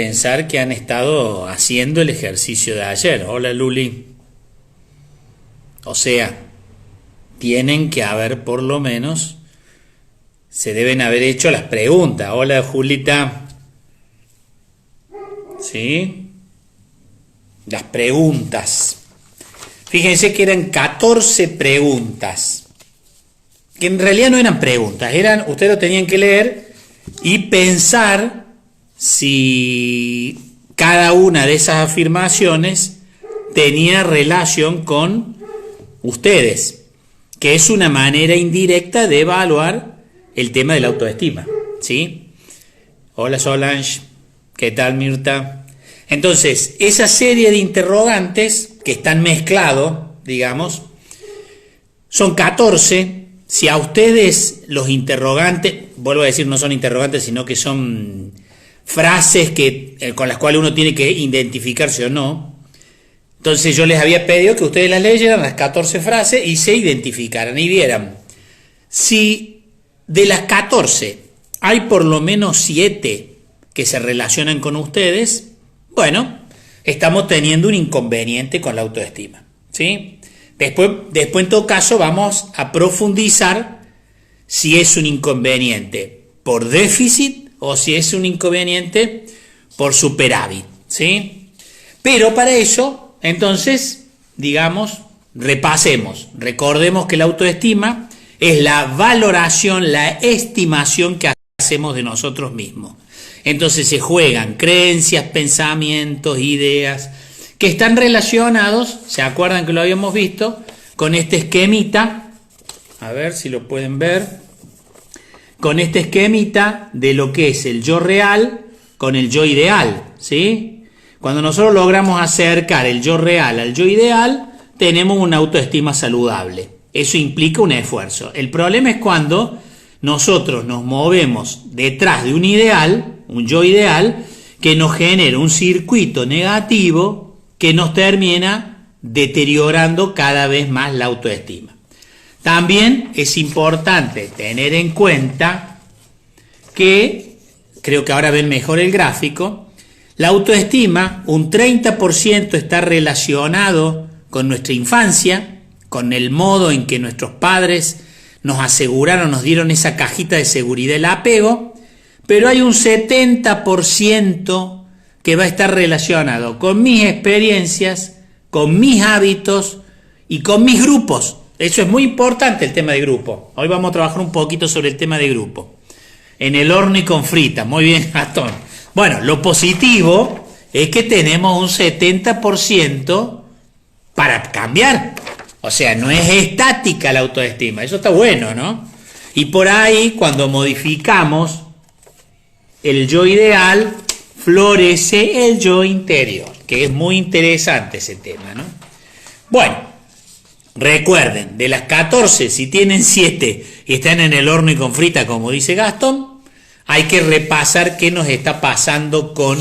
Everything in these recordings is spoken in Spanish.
pensar que han estado haciendo el ejercicio de ayer. Hola Luli. O sea, tienen que haber por lo menos, se deben haber hecho las preguntas. Hola Julita. ¿Sí? Las preguntas. Fíjense que eran 14 preguntas. Que en realidad no eran preguntas, ustedes lo tenían que leer y pensar si cada una de esas afirmaciones tenía relación con ustedes, que es una manera indirecta de evaluar el tema de la autoestima, ¿sí? Hola Solange, ¿qué tal Mirta? Entonces, esa serie de interrogantes que están mezclados, digamos, son 14. Si a ustedes los interrogantes, vuelvo a decir, no son interrogantes, sino que son frases con las cuales uno tiene que identificarse o no. Entonces yo les había pedido que ustedes las leyeran, las 14 frases, y se identificaran y vieran. Si de las 14 hay por lo menos 7 que se relacionan con ustedes, bueno, estamos teniendo un inconveniente con la autoestima, ¿sí? Después en todo caso vamos a profundizar si es un inconveniente por déficit o si es un inconveniente por superávit, ¿sí? Pero para eso, entonces, digamos, recordemos que la autoestima es la valoración, la estimación que hacemos de nosotros mismos. Entonces se juegan creencias, pensamientos, ideas, que están relacionados, ¿se acuerdan que lo habíamos visto? Con este esquemita, a ver si lo pueden ver, con este esquemita de lo que es el yo real con el yo ideal, ¿sí? Cuando nosotros logramos acercar el yo real al yo ideal, tenemos una autoestima saludable. Eso implica un esfuerzo. El problema es cuando nosotros nos movemos detrás de un ideal, un yo ideal, que nos genera un circuito negativo que nos termina deteriorando cada vez más la autoestima. También es importante tener en cuenta que, creo que ahora ven mejor el gráfico, la autoestima, un 30% está relacionado con nuestra infancia, con el modo en que nuestros padres nos aseguraron, nos dieron esa cajita de seguridad, el apego, pero hay un 70% que va a estar relacionado con mis experiencias, con mis hábitos y con mis grupos. Eso es muy importante, el tema de grupo. Hoy vamos a trabajar un poquito sobre el tema de grupo. En el horno y con frita. Muy bien, Gastón. Bueno, lo positivo es que tenemos un 70% para cambiar. O sea, no es estática la autoestima. Eso está bueno, ¿no? Y por ahí, cuando modificamos el yo ideal, florece el yo interior, que es muy interesante ese tema, ¿no? Bueno, recuerden, de las 14, si tienen 7 y están en el horno y con frita, como dice Gastón, hay que repasar qué nos está pasando con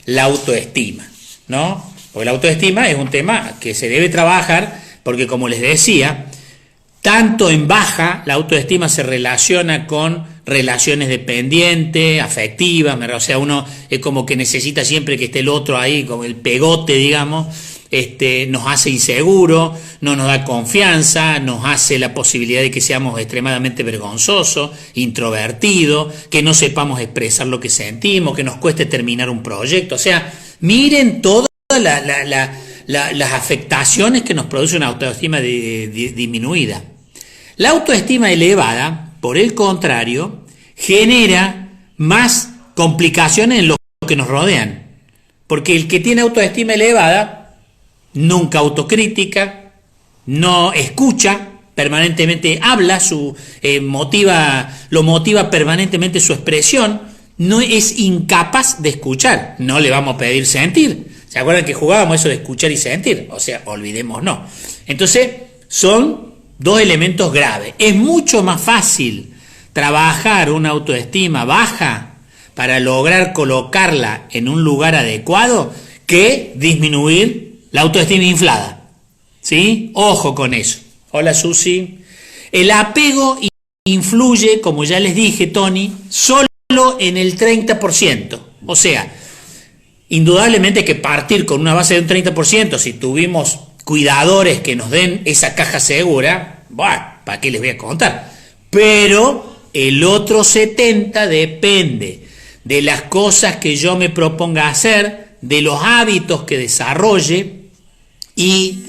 la autoestima, ¿no? Porque la autoestima es un tema que se debe trabajar, porque como les decía, tanto en baja la autoestima se relaciona con relaciones dependientes, afectivas, o sea, uno es como que necesita siempre que esté el otro ahí, como el pegote, digamos, nos hace inseguro, no nos da confianza, nos hace la posibilidad de que seamos extremadamente vergonzosos, introvertidos, que no sepamos expresar lo que sentimos, que nos cueste terminar un proyecto. O sea, miren todas las afectaciones que nos produce una autoestima disminuida. La autoestima elevada, por el contrario, genera más complicaciones en lo que nos rodean. Porque el que tiene autoestima elevada nunca autocrítica, no escucha, permanentemente habla, lo motiva permanentemente su expresión, no es incapaz de escuchar, no le vamos a pedir sentir. ¿Se acuerdan que jugábamos eso de escuchar y sentir? O sea, olvidémonos. Entonces, son dos elementos graves. Es mucho más fácil trabajar una autoestima baja para lograr colocarla en un lugar adecuado que disminuir la autoestima inflada. ¿Sí? Ojo con eso. Hola Susi. El apego influye, como ya les dije, Tony, solo en el 30%. O sea, indudablemente hay que partir con una base de un 30%. Si tuvimos cuidadores que nos den esa caja segura, bueno, ¿para qué les voy a contar? Pero el otro 70% depende de las cosas que yo me proponga hacer, de los hábitos que desarrolle y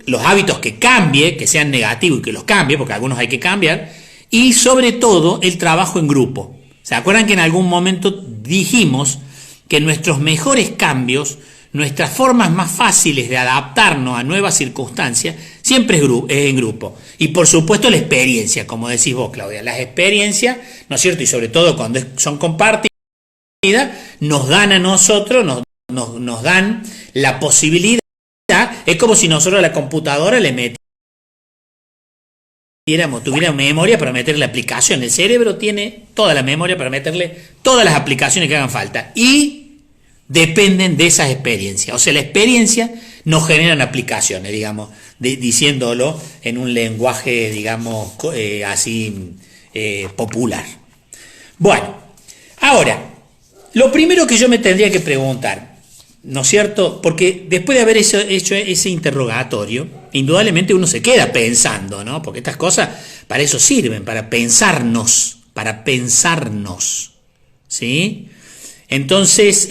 los hábitos que cambie, que sean negativos y que los cambie, porque algunos hay que cambiar, y sobre todo el trabajo en grupo. ¿Se acuerdan que en algún momento dijimos que nuestros mejores cambios, nuestras formas más fáciles de adaptarnos a nuevas circunstancias, siempre es en grupo? Y por supuesto la experiencia, como decís vos, Claudia, las experiencias, ¿no es cierto? Y sobre todo cuando son compartidas, nos dan a nosotros, nos dan la posibilidad. Es como si nosotros a la computadora le tuviera memoria para meter la aplicación. El cerebro tiene toda la memoria para meterle todas las aplicaciones que hagan falta. Y dependen de esas experiencias. O sea, la experiencia nos generan aplicaciones, digamos, diciéndolo en un lenguaje, digamos, así popular. Bueno, ahora, lo primero que yo me tendría que preguntar, ¿no es cierto? Porque después de haber hecho ese interrogatorio, indudablemente uno se queda pensando, ¿no? Porque estas cosas para eso sirven, para pensarnos, ¿sí? Entonces,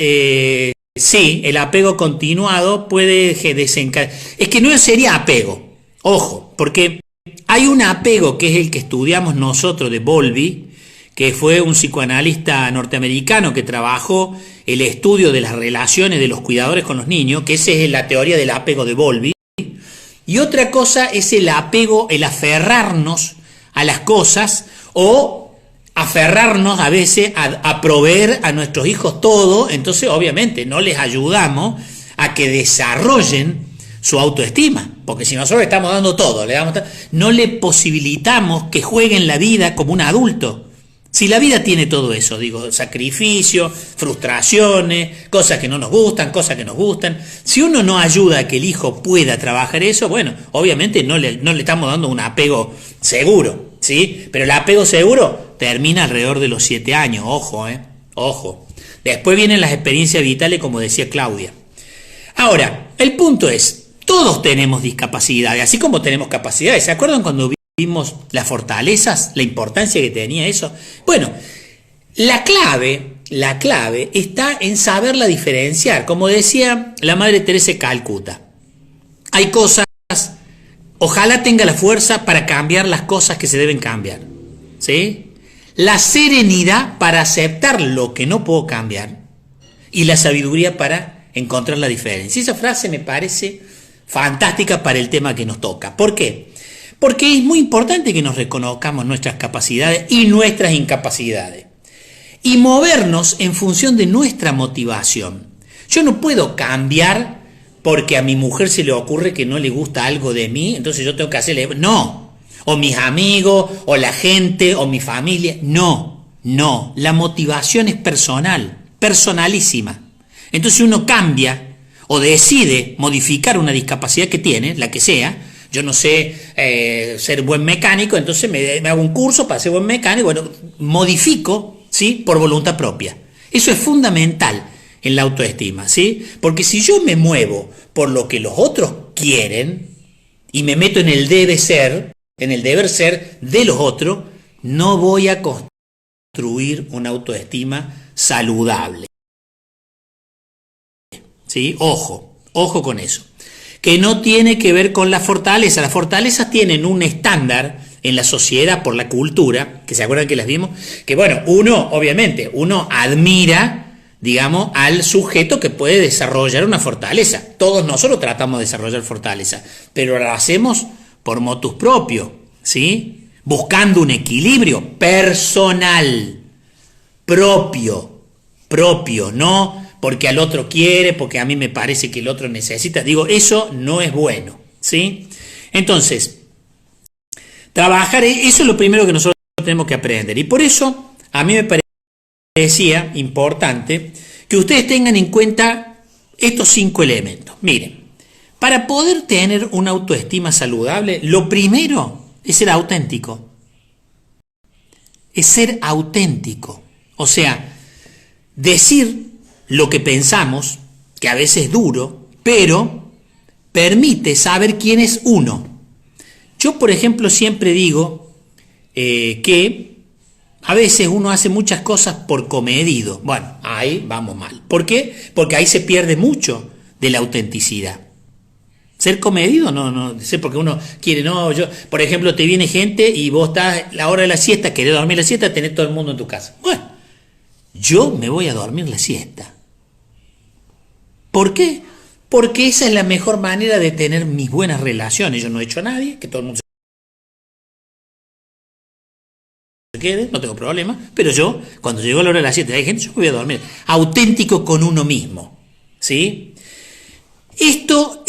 sí, el apego continuado puede desencadenar. Es que no sería apego, ojo, porque hay un apego que es el que estudiamos nosotros de Bowlby, que fue un psicoanalista norteamericano que trabajó el estudio de las relaciones de los cuidadores con los niños, que esa es la teoría del apego de Bowlby. Y otra cosa es el apego, el aferrarnos a las cosas o aferrarnos a veces a proveer a nuestros hijos todo. Entonces obviamente no les ayudamos a que desarrollen su autoestima, porque si nosotros le estamos dando todo, no le posibilitamos que jueguen la vida como un adulto. Si la vida tiene todo eso, digo, sacrificio, frustraciones, cosas que no nos gustan, cosas que nos gustan. Si uno no ayuda a que el hijo pueda trabajar eso, bueno, obviamente no le estamos dando un apego seguro, ¿sí? Pero el apego seguro termina alrededor de los 7 años, ojo, ojo. Después vienen las experiencias vitales, como decía Claudia. Ahora, el punto es, todos tenemos discapacidades, así como tenemos capacidades. ¿Se acuerdan cuando vimos las fortalezas, la importancia que tenía eso? Bueno, la clave está en saberla diferenciar. Como decía la Madre Teresa de Calcuta, hay cosas, ojalá tenga la fuerza para cambiar las cosas que se deben cambiar, ¿sí? La serenidad para aceptar lo que no puedo cambiar y la sabiduría para encontrar la diferencia. Esa frase me parece fantástica para el tema que nos toca. ¿Por qué? Porque es muy importante que nos reconozcamos nuestras capacidades y nuestras incapacidades y movernos en función de nuestra motivación. Yo no puedo cambiar porque a mi mujer se le ocurre que no le gusta algo de mí, entonces yo tengo que hacerle... No, o mis amigos, o la gente, o mi familia. No, la motivación es personal, personalísima. Entonces uno cambia o decide modificar una discapacidad que tiene, la que sea. Yo no sé ser buen mecánico, entonces me hago un curso para ser buen mecánico. Bueno, modifico, ¿sí? Por voluntad propia. Eso es fundamental en la autoestima, ¿sí? Porque si yo me muevo por lo que los otros quieren y me meto en el debe ser, en el deber ser de los otros, no voy a construir una autoestima saludable, ¿sí? Ojo con eso. Que no tiene que ver con la fortaleza. Las fortalezas tienen un estándar en la sociedad por la cultura, que se acuerdan que las vimos, que bueno, uno admira, digamos, al sujeto que puede desarrollar una fortaleza. Todos nosotros tratamos de desarrollar fortaleza, pero lo hacemos por motus propio, ¿sí? Buscando un equilibrio personal, propio, no porque al otro quiere, porque a mí me parece que el otro necesita. Digo, eso no es bueno, ¿sí? Entonces, trabajar, eso es lo primero que nosotros tenemos que aprender. Y por eso, a mí me parecía importante que ustedes tengan en cuenta estos 5 elementos. Miren, para poder tener una autoestima saludable, lo primero es ser auténtico. Es ser auténtico. O sea, decir lo que pensamos, que a veces es duro, pero permite saber quién es uno. Yo, por ejemplo, siempre digo que a veces uno hace muchas cosas por comedido. Bueno, ahí vamos mal. ¿Por qué? Porque ahí se pierde mucho de la autenticidad. Ser comedido, no sé, porque uno quiere, por ejemplo, te viene gente y vos estás a la hora de la siesta, querés dormir la siesta, tenés todo el mundo en tu casa. Bueno, yo me voy a dormir la siesta. ¿Por qué? Porque esa es la mejor manera de tener mis buenas relaciones. Yo no he hecho a nadie, que todo el mundo se quede, no tengo problema, pero yo, cuando llegó la hora de la siesta y hay gente, yo me voy a dormir. Auténtico con uno mismo, ¿sí? Esto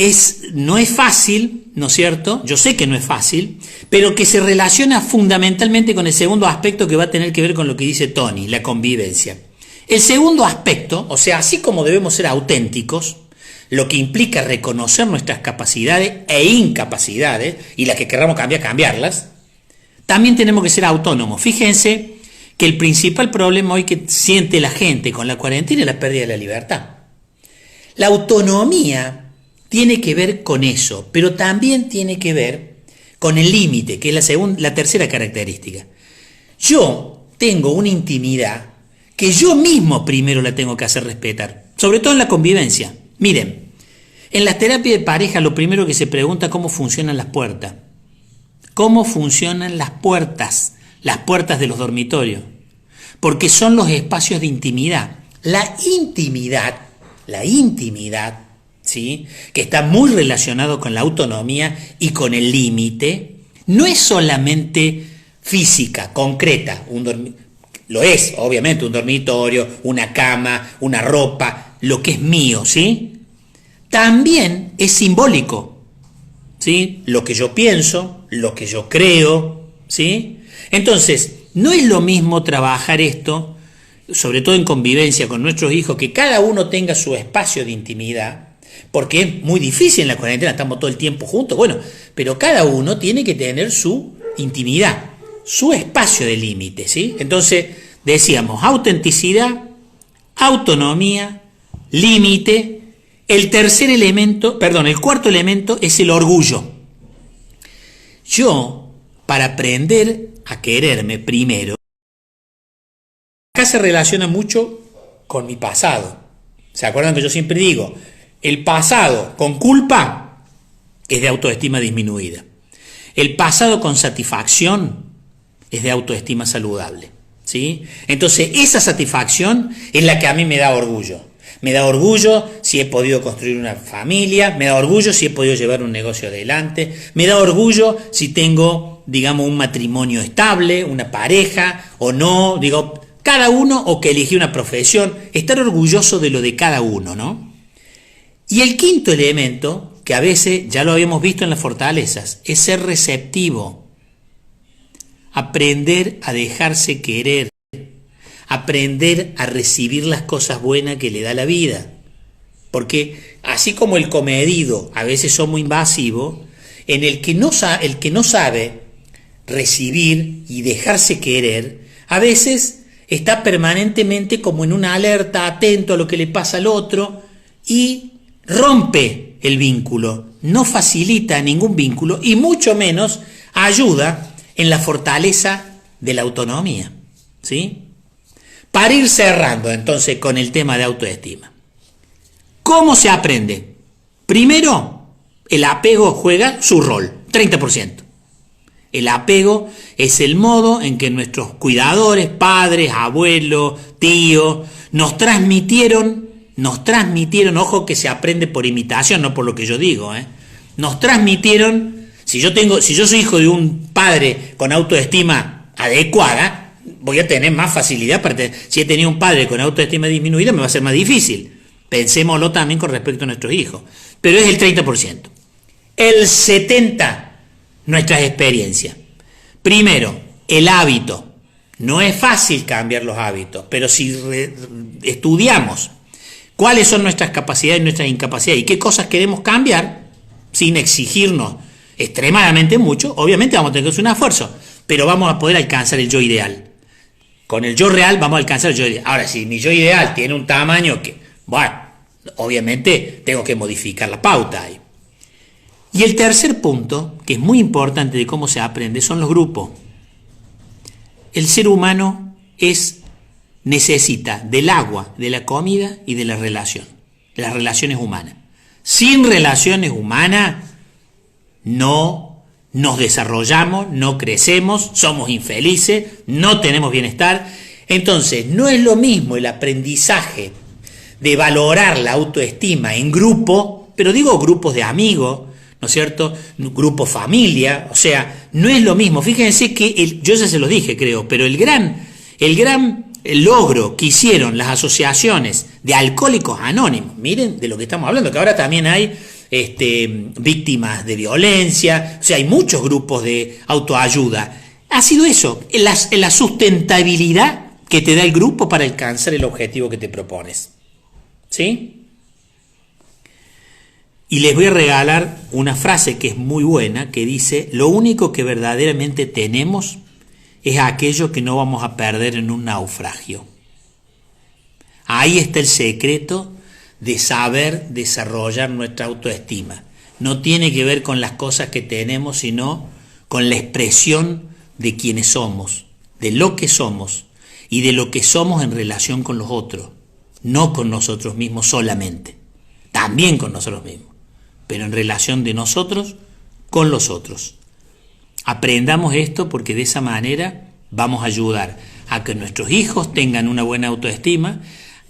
no es fácil, ¿no es cierto? Yo sé que no es fácil, pero que se relaciona fundamentalmente con el segundo aspecto que va a tener que ver con lo que dice Tony, la convivencia. El segundo aspecto, o sea, así como debemos ser auténticos, lo que implica reconocer nuestras capacidades e incapacidades, y las que querramos cambiar, cambiarlas, también tenemos que ser autónomos. Fíjense que el principal problema hoy que siente la gente con la cuarentena es la pérdida de la libertad. La autonomía tiene que ver con eso, pero también tiene que ver con el límite, que es la tercera característica. Yo tengo una intimidad que yo mismo primero la tengo que hacer respetar, sobre todo en la convivencia. Miren, en la terapia de pareja lo primero que se pregunta es cómo funcionan las puertas. ¿Cómo funcionan las puertas de los dormitorios? Porque son los espacios de intimidad. La intimidad, ¿sí?, que está muy relacionado con la autonomía y con el límite, no es solamente física, concreta, lo es, obviamente, un dormitorio, una cama, una ropa, lo que es mío, ¿sí? También es simbólico, ¿sí? Lo que yo pienso, lo que yo creo, ¿sí? Entonces, no es lo mismo trabajar esto, sobre todo en convivencia con nuestros hijos, que cada uno tenga su espacio de intimidad, porque es muy difícil en la cuarentena, estamos todo el tiempo juntos, bueno, pero cada uno tiene que tener su intimidad, su espacio de límite, ¿sí? Entonces, decíamos, autenticidad, autonomía, límite. El cuarto elemento es el orgullo. Yo, para aprender a quererme primero, acá se relaciona mucho con mi pasado. ¿Se acuerdan que yo siempre digo, el pasado con culpa es de autoestima disminuida? El pasado con satisfacción es de autoestima saludable, ¿sí? Entonces, esa satisfacción es la que a mí me da orgullo. Me da orgullo si he podido construir una familia, me da orgullo si he podido llevar un negocio adelante, me da orgullo si tengo, digamos, un matrimonio estable, una pareja o no, digo, cada uno, o que elegí una profesión, estar orgulloso de lo de cada uno, ¿no? Y el quinto elemento, que a veces ya lo habíamos visto en las fortalezas, es ser receptivo, aprender a dejarse querer, aprender a recibir las cosas buenas que le da la vida. Porque así como el comedido a veces somos invasivos, en el que no sabe recibir y dejarse querer, a veces está permanentemente como en una alerta, atento a lo que le pasa al otro y rompe el vínculo, no facilita ningún vínculo y mucho menos ayuda en la fortaleza de la autonomía, ¿sí? Para ir cerrando entonces con el tema de autoestima. ¿Cómo se aprende? Primero, el apego juega su rol, 30%. El apego es el modo en que nuestros cuidadores, padres, abuelos, tíos, nos transmitieron, ojo que se aprende por imitación, no por lo que yo digo, nos transmitieron, si yo soy hijo de un padre con autoestima adecuada, voy a tener más facilidad, si he tenido un padre con autoestima disminuida, me va a ser más difícil. Pensémoslo también con respecto a nuestros hijos. Pero es el 30%. El 70%, nuestras experiencias. Primero, el hábito. No es fácil cambiar los hábitos, pero si estudiamos cuáles son nuestras capacidades y nuestras incapacidades y qué cosas queremos cambiar, sin exigirnos extremadamente mucho, obviamente vamos a tener que hacer un esfuerzo, pero vamos a poder alcanzar el yo ideal. Con el yo real vamos a alcanzar el yo ideal. Ahora, si mi yo ideal tiene un tamaño que Bueno, obviamente tengo que modificar la pauta ahí. Y el tercer punto, que es muy importante de cómo se aprende, son los grupos. El ser humano necesita del agua, de la comida y de la relación, de las relaciones humanas. Sin relaciones humanas no nos desarrollamos, no crecemos, somos infelices, no tenemos bienestar. Entonces, no es lo mismo el aprendizaje de valorar la autoestima en grupo, pero digo grupos de amigos, ¿no es cierto? Grupo familia, o sea, no es lo mismo. Fíjense que yo ya se lo dije, creo, pero el gran logro que hicieron las asociaciones de alcohólicos anónimos, miren de lo que estamos hablando, que ahora también hay víctimas de violencia, o sea, hay muchos grupos de autoayuda. Ha sido eso, la sustentabilidad que te da el grupo para alcanzar el objetivo que te propones. ¿Sí? Y les voy a regalar una frase que es muy buena, que dice: lo único que verdaderamente tenemos es aquello que no vamos a perder en un naufragio. Ahí está el secreto de saber desarrollar nuestra autoestima. No tiene que ver con las cosas que tenemos, sino con la expresión de quienes somos, de lo que somos y de lo que somos en relación con los otros, no con nosotros mismos solamente, también con nosotros mismos, pero en relación de nosotros con los otros. Aprendamos esto, porque de esa manera vamos a ayudar a que nuestros hijos tengan una buena autoestima,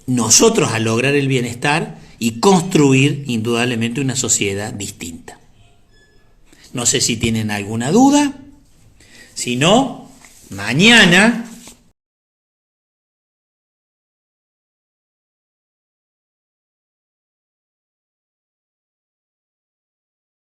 nosotros a lograr el bienestar y construir indudablemente una sociedad distinta. No sé si tienen alguna duda, si no, mañana